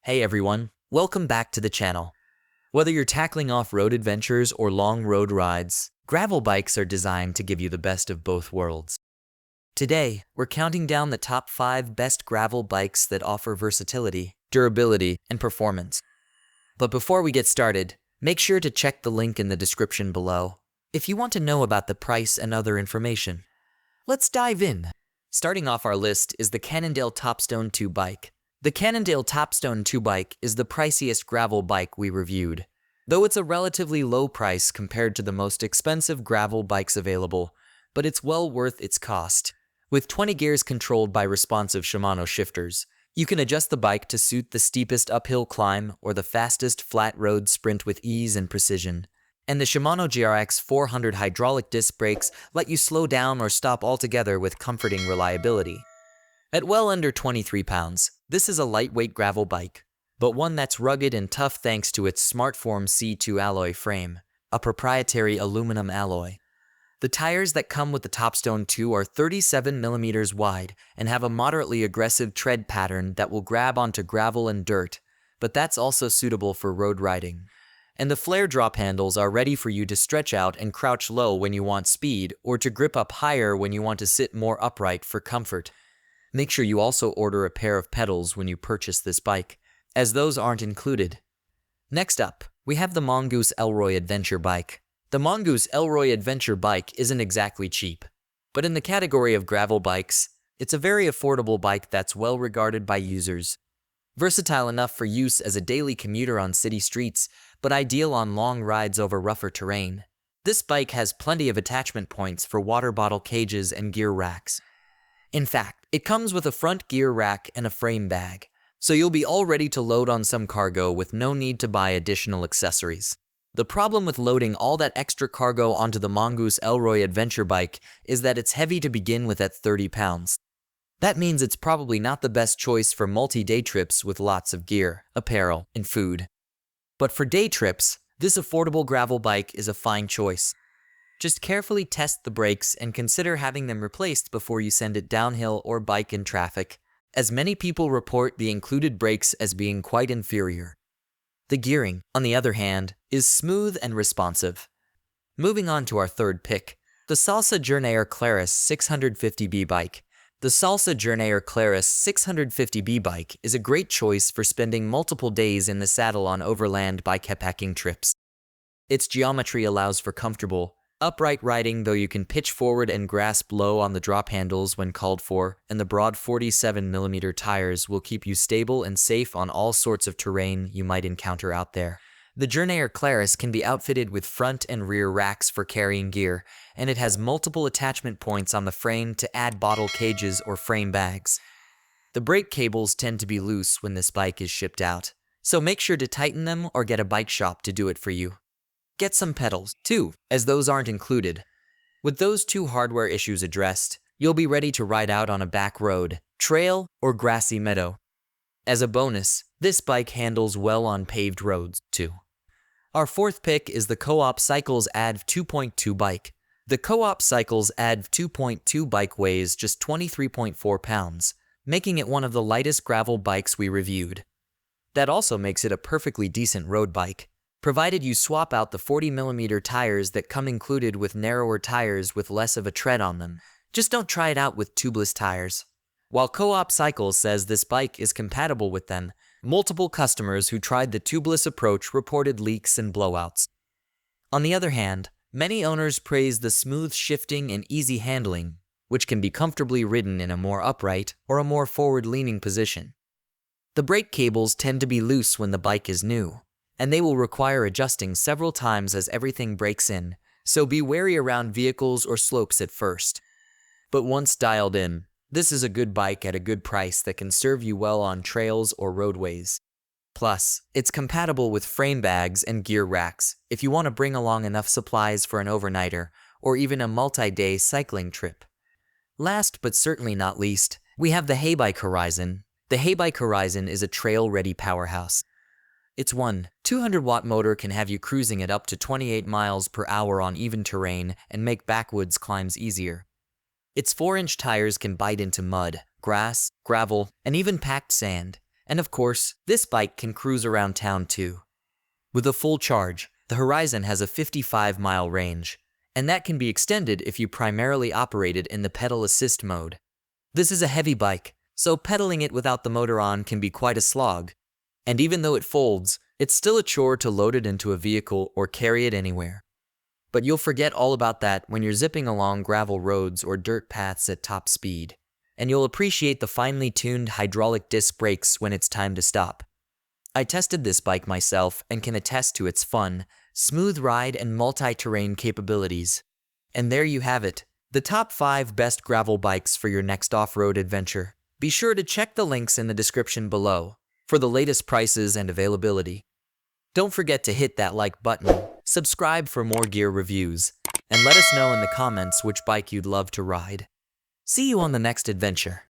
Hey everyone, welcome back to the channel. Whether you're tackling off-road adventures or long road rides, gravel bikes are designed to give you the best of both worlds. Today, we're counting down the top 5 best gravel bikes that offer versatility, durability, and performance. But before we get started, make sure to check the link in the description below if you want to know about the price and other information. Let's dive in. Starting off our list is the Cannondale Topstone 2 bike. The Cannondale Topstone 2 bike is the priciest gravel bike we reviewed. Though it's a relatively low price compared to the most expensive gravel bikes available, but it's well worth its cost. With 20 gears controlled by responsive Shimano shifters, you can adjust the bike to suit the steepest uphill climb or the fastest flat road sprint with ease and precision. And the Shimano GRX 400 hydraulic disc brakes let you slow down or stop altogether with comforting reliability. At well under 23 pounds, this is a lightweight gravel bike, but one that's rugged and tough thanks to its SmartForm C2 alloy frame, a proprietary aluminum alloy. The tires that come with the Topstone 2 are 37 mm wide and have a moderately aggressive tread pattern that will grab onto gravel and dirt, but that's also suitable for road riding. And the flare drop handles are ready for you to stretch out and crouch low when you want speed or to grip up higher when you want to sit more upright for comfort. Make sure you also order a pair of pedals when you purchase this bike, as those aren't included. Next up, we have the Mongoose Elroy Adventure Bike. The Mongoose Elroy Adventure Bike isn't exactly cheap, but in the category of gravel bikes, it's a very affordable bike that's well regarded by users. Versatile enough for use as a daily commuter on city streets, but ideal on long rides over rougher terrain. This bike has plenty of attachment points for water bottle cages and gear racks. In fact, it comes with a front gear rack and a frame bag, so you'll be all ready to load on some cargo with no need to buy additional accessories. The problem with loading all that extra cargo onto the Mongoose Elroy Adventure Bike is that it's heavy to begin with at 30 pounds. That means it's probably not the best choice for multi-day trips with lots of gear, apparel, and food. But for day trips, this affordable gravel bike is a fine choice. Just carefully test the brakes and consider having them replaced before you send it downhill or bike in traffic, as many people report the included brakes as being quite inferior. The gearing, on the other hand, is smooth and responsive. Moving on to our third pick, the Salsa Journeyer Claris 650B bike. The Salsa Journeyer Claris 650B bike is a great choice for spending multiple days in the saddle on overland bikepacking trips. Its geometry allows for comfortable, upright riding, though you can pitch forward and grasp low on the drop handles when called for, and the broad 47 mm tires will keep you stable and safe on all sorts of terrain you might encounter out there. The Journeyer Claris can be outfitted with front and rear racks for carrying gear, and it has multiple attachment points on the frame to add bottle cages or frame bags. The brake cables tend to be loose when this bike is shipped out, so make sure to tighten them or get a bike shop to do it for you. Get some pedals, too, as those aren't included. With those two hardware issues addressed, you'll be ready to ride out on a back road, trail, or grassy meadow. As a bonus, this bike handles well on paved roads, too. Our fourth pick is the Co-op Cycles ADV 2.2 bike. The Co-op Cycles ADV 2.2 bike weighs just 23.4 pounds, making it one of the lightest gravel bikes we reviewed. That also makes it a perfectly decent road bike, provided you swap out the 40 mm tires that come included with narrower tires with less of a tread on them. Just don't try it out with tubeless tires. While Co-op Cycles says this bike is compatible with them, multiple customers who tried the tubeless approach reported leaks and blowouts. On the other hand, many owners praise the smooth shifting and easy handling, which can be comfortably ridden in a more upright or a more forward-leaning position. The brake cables tend to be loose when the bike is new, and they will require adjusting several times as everything breaks in, so be wary around vehicles or slopes at first. But once dialed in, this is a good bike at a good price that can serve you well on trails or roadways. Plus, it's compatible with frame bags and gear racks if you want to bring along enough supplies for an overnighter or even a multi-day cycling trip. Last but certainly not least, we have the Heybike Horizon. The Heybike Horizon is a trail-ready powerhouse. Its 200-watt motor can have you cruising at up to 28 miles per hour on even terrain and make backwoods climbs easier. Its 4-inch tires can bite into mud, grass, gravel, and even packed sand, And of course, this bike can cruise around town too. With a full charge, the Horizon has a 55-mile range, and that can be extended if you primarily operate it in the pedal assist mode. This is a heavy bike, so pedaling it without the motor on can be quite a slog. And even though it folds, it's still a chore to load it into a vehicle or carry it anywhere. But you'll forget all about that when you're zipping along gravel roads or dirt paths at top speed, and you'll appreciate the finely tuned hydraulic disc brakes when it's time to stop. I tested this bike myself and can attest to its fun, smooth ride and multi-terrain capabilities. And there you have it, the top 5 best gravel bikes for your next off-road adventure. Be sure to check the links in the description below for the latest prices and availability. Don't forget to hit that like button, subscribe for more gear reviews, and let us know in the comments which bike you'd love to ride. See you on the next adventure.